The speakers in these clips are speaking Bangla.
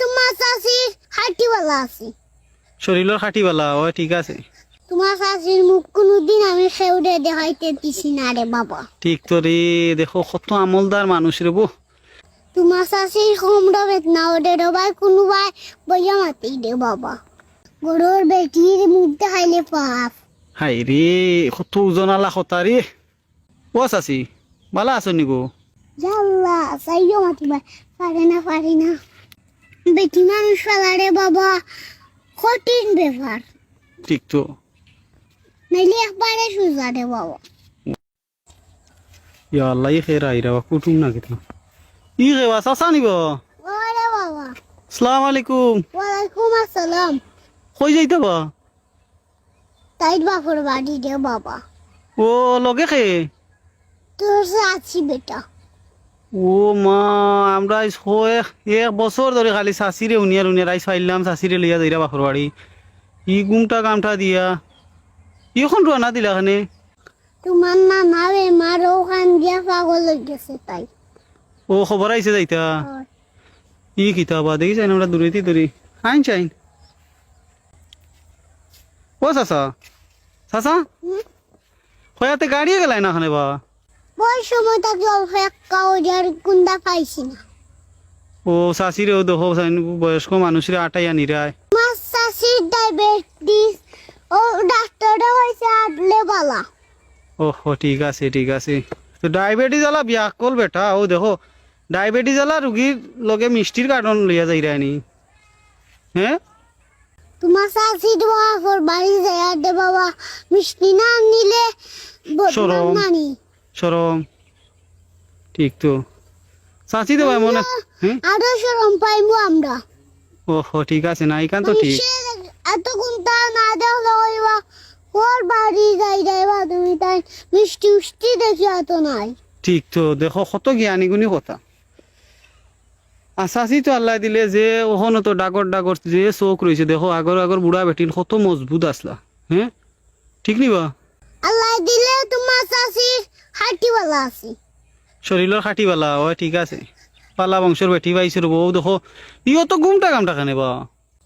তোমার চাষির হাঁটিওয়ালা আছে। শরীরের খাটিবালা ও ঠিক আছে। তোমার চাষির মুখ কোনোদিন আমি সেউরে দেখাইতে দিছি না রে বাবা। ঠিক তো রে, দেখো কত আমলদার মানুষ রে বো। তোমার চাষির হোমরা বেতনা ওদের ভাই কোনোবাই বইয়া মাতি দে বাবা। গরুর বেটির মুখ দেখাইলে পাপ। হাই রে কত ওজন আলা কথা রে। ও চাচি ভালো আছো নি গো? জাল্লা চাইও মাতিবা পারি না বেটি মানুষ ফেলা রে বাবা, কঠিন ব্যাপার। ঠিক তো। নাইলে একবারে সোজা রে বাবা। ইয়া আল্লাহ ই খেরা আইরা কুটুম না কিতা ই খেবা চাচা নিব। ওরে বাবা। আসসালামু আলাইকুম। ওয়ালাইকুম আসসালাম। কই যাইতা বা? তাই বাপর বাড়ি রে বাবা। ও লগে খে? তোর আছি বেটা। ও মা আমরা এক বছর ধরে খালি চাষিরে উনিয়ার আইস পাইলাম চাষিরে লইয়া যাইরা বাপর বাড়ি। ই গুমটা কামটা দিয়া এখন রানা দিলা খানে। তোমার না নাবে মার ওখান দিয়া পাগল হয়ে গেছে তাই। ও খবর আইছে যাইতা ই কিতাবা দেখি চাইন আমরা দূরেতি দূরে আইন চাইন। ও চাচা চাচা হয়াতে গাড়িয়ে গেলাই না খানে বা? ওই সময় তাকে অল্প এক কাউরিয়ার গুন্ডা পাইছি না। ও চাষিরেও দেখো বয়স্ক মানুষরে আটাইয়া নিরায়। মাছ চাষির ডায়াবেটিস ও ডাক্তাররা হয়েছে আটলে বালা। ওহো ঠিক আছে ঠিক আছে। তো ডায়াবেটিস আলা বিয়া কল বেটা ও দেখো ডায়াবেটিস আলা রুগীর লগে মিষ্টির কার্টন লইয়া যাই রানি। হ্যাঁ তোমার চাষির বাপর বাড়ি যায় দে বাবা, মিষ্টি না নিলে বদনাম শরম। নানি। সরম ঠিক তো চাচি দেবা মনে। হ্যাঁ আরো সরম পাইবো আমরা। ওহো ঠিক আছে না ইকান তো ঠিক। মানুষের এত গুন্তা না দেখলে হইবা ওর বাড়ি যাই বা তুমি তাই মিষ্টি উষ্টি দেখি এত নাই। ঠিক তো দেখো কত জ্ঞানী গুণী কথা। আসাসি তো আল্লাহ দিলে যে ওখানে তো ডাগর ডাগর যে চোখ রয়েছে দেখো আগর আগর বুড়া বেটিন কত মজবুত আসলা। হ্যাঁ ঠিক নিবা আল্লাহ দিলে তোমার চাষির হাঁটিওয়ালা আছে। শরীরের খাটিবালা ও ঠিক আছে। পালা বংশের বেটি পাইছিল বউ দেখো ইও তো গুমটা কামটা খানে বা।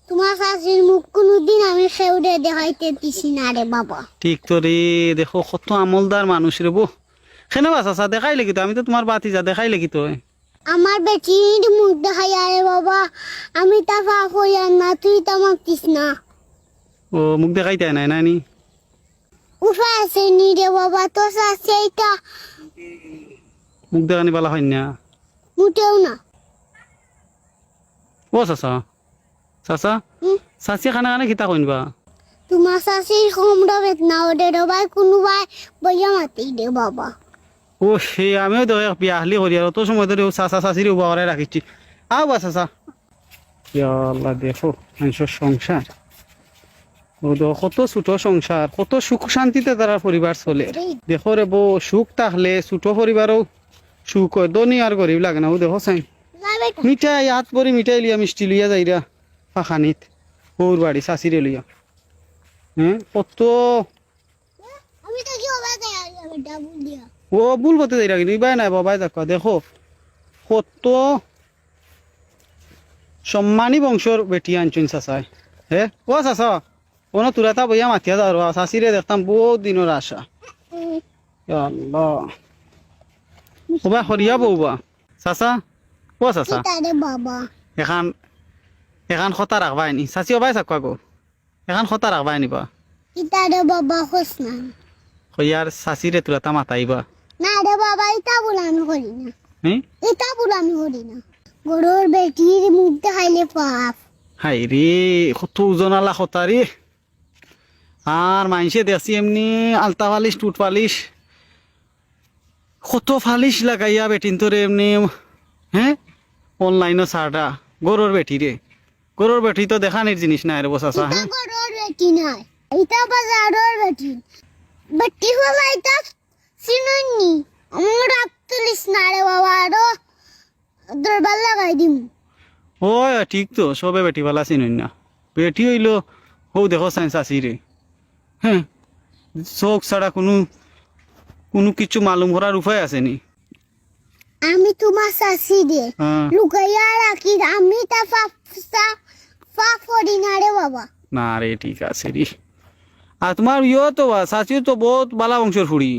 তোমার চাষির মুখ কোনোদিন আমি সেউরে দেখাইতে দিছি না রে বাবা। ঠিক তো রে, দেখো কত আমলদার মানুষ রে বউ। খেনে বাস আসা দেখাই লেগি তো আমি তো তোমার বাতি যা দেখাই লেগি তো। আমার বেটির মুখ দেখাই আরে বাবা, আমি তা পাপ হইয়ার না, তুই তা মাতিস না। ও মুখ দেখাইতে নাই নানি উঠা আছে নি রে বাবা, তোর চাষি এইটা মুখ দেখানি পালা হয় না। মুটেও না। ও চাচা চাচা হুম? চাচি খানে খানে খিতা কইনবা। তোমার চাষির হোমরা বেতনা ওদের ভাই কোনোবাই বইয়া মাতি দে বাবা। ও সে আমিও তো বিয়া হালি করি আর অত সময় ধরে চাচা চাচির উবা করে রাখিছি। আও বা চাচা ইয়া আল্লাহ দেখো মানুষের সংসার ও তো কত ছোট সংসার কত সুখ শান্তিতে তারা পরিবার চলে। দেখো রে বউ সুখ থাকলে ছোট পরিবারও সুখ হয়, ধনী আর গরিব লাগে না। ও দেখো চাই না বেটা, মিঠাই হাত ভরি মিঠাই লিয়া মিষ্টি লিয়া যাইরা পাখানিত বউর বাড়ি চাচিরে লিয়া। হ্যাঁ কত আমি তো কি হবে বেটা বুঝিয়া। ও ভুল করতে যাই রাখি বাই নাই বাবাই দেখো দেখো কত সম্মানী বংশর বেটি আনছেন চাচাই। হে ও চাচা কোনো তুরাতা বইয়া মাতিয়া যাও চাচিরে দেখতাম বহুত দিনের আশা। ইয়া আল্লাহ ওবা হরিয়া বউবা চাচা ও চাচা কিতা রে বাবা, এখান এখান খতা রাখবাই নি চাচি ওবাই চাকা গো এখান খতা রাখবাই নিবা কিতা রে বাবা খোঁজ না। হইয়ার চাচিরে তুরাতা মাতাইবা। না রে বাবা, এটা বলে আমি করি না, হ্যাঁ এটা বলে আমি করি না। গরুর বেটির মুখ দেখাইলে পাপ। হাই রে কত ওজন আলা খতা রে। আর মাইনসে দেখছি এমনি আলতা পালিশ টুট পালিশ কত ফালিশ লাগাইয়া বেটিন তোরে এমনি। হ্যাঁ অনলাইনও সারটা গরুর বেটি রে, গরুর বেটি তো দেখানির জিনিস না রে বসাসা। এটা হ্যাঁ গরুর বেটি নাই, এটা বাজারের বেটি। বেটি হলো এটা চিনুনি, আমার রাত তুলিস না রে বাবা, আরো দরবার লাগাই দিম। ও ঠিক তো সবে বেটি পালা চিনুন না। বেটি হইল হৌ দেখো চাই চাচি রে। হ্যাঁ চোখ ছাড়া কোনো কোনো কিছু মালুম করার উপায় আছে নি? আমি তোমার চাষি দে হ্যাঁ লুকাইয়া রাখি, আমি তা পাপ ফা ফরি না রে বাবা না রে ঠিক আছে রে আর তোমার ইয়ে তো চাচিও তো বহুত বালা বংশের ফুড়ি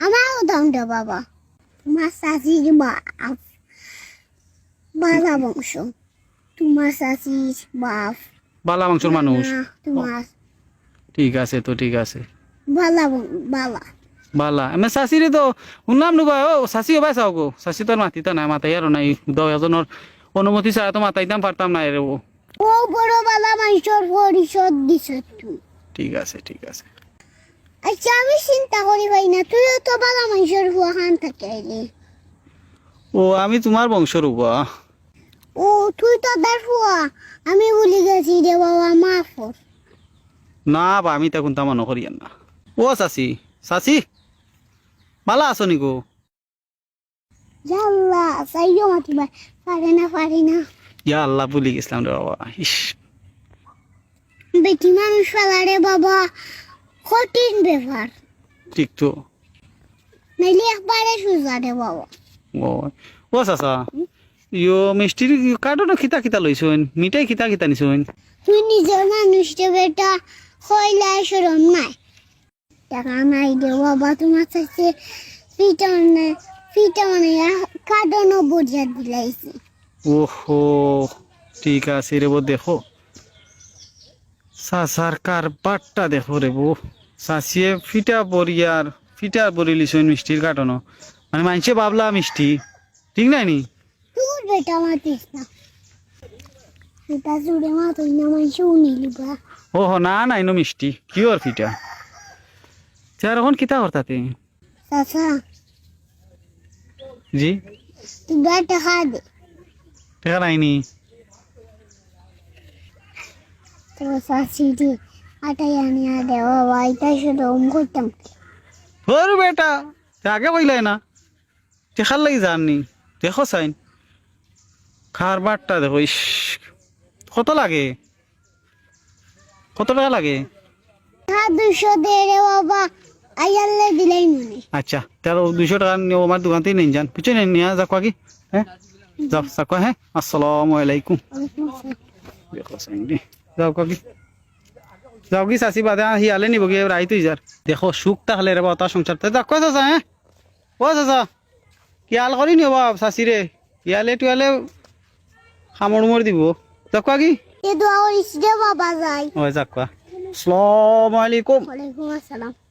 আমারও দাম দে বাবা তোমার শাশির বাপ বালা বংশ তোমার শাশির বাপ বালা বংশের মানুষ তোমার ঠিক আছে তো ঠিক আছে বালা বালা বালা আমি চাচিরে তো শুনলাম নুবা ও চাচি হবাই চাও গো চাচি তোর মাতিতা নাই মাতাই আর নাই দহ এজনের অনুমতি ছাড়া তো মাতাইতাম পারতাম নাই রে ও ও বড় বালা মানুষের পরিষদ দিছ তুই ঠিক আছে ঠিক আছে আচ্ছা আমি চিন্তা করি ভাই না তুইও তো বালা মানুষের হুয়া খান থাকে আইলি ও আমি তোমার বংশের উবা ও তুই তো তার হুয়া আমি ভুলে গেছি রে বাবা মাফ কর না বা আমি তখন তামা নকরিয়ান না ও চাচি চাচি বালা আছো নি গো জাল্লা সাইও মাতিবা পারে না ইয়া আল্লাহ ভুলি গেছিলাম রে বাবা ইস বেটি মানুষ ফেলা রে বাবা কঠিন ব্যাপার ঠিক তো নাইলে একবারে সোজা রে বাবা ও ও চাচা ইয়ো মিষ্টির কার্টনও খিতা খিতা লইছইন মিঠাই খিতা খিতা নিছইন তুই নিজের মানুষ রে বেটা হইলাই সরম নাই টাকা নাই রে বাবা তোমার কাছে ফিটা মানে কার্ডনও বুঝিয়ে দিলাইছি ওহো ঠিক আছে রে বো দেখো চাচার কারবারটা দেখো রে বো চাচিয়ে ফিটা বরি লিছইন মিষ্টির কার্টনও মানে মানুষে ভাবলা মিষ্টি ঠিক নাই নি তোর বেটা মাতিস না এটা জুড়ে মাতই না মানুষ উনিলিবা ওহো না নাই নো মিষ্টি কি ওর ফিটা চার এখন কিতা করতাতে চাচা জি তুই বেটা খা দে টাকা নাইনি তো চাচি দি আটাই আনি দে বাবা এটা সরম করতাম ওর বেটা আগে কইলাই না দেখার লাগি জাননি দেখো চাইন খারবারটা দেখো ইস কত লাগে কত টাকা লাগে হ্যাঁ 200 দে রে বাবা আইয়ালে দিলাই মনে আচ্ছা তাহলে 200 টাকা নিয়ে আমার দোকান থেকে নিয়ে যান পিছনে নিয়ে যাক কি হ্যাঁ যাও যাক হ্যাঁ আসসালামু আলাইকুম দেখো চাইন দি যাও কি যাও কি চাচি বাদে আহি আলে নিব কি রাই তুই যার দেখো সুখ তাহলে রে বাবা তার সংসার তো যাক চাচা হ্যাঁ ও চাচা কি আল করি নিও বাপ চাচি রে ইয়ালে টুয়ালে খামড় দিব যাক কি এ দোয়া করিস রে বাবা যাই ওই যাক আসসালামু আলাইকুম ওয়ালাইকুম আসসালাম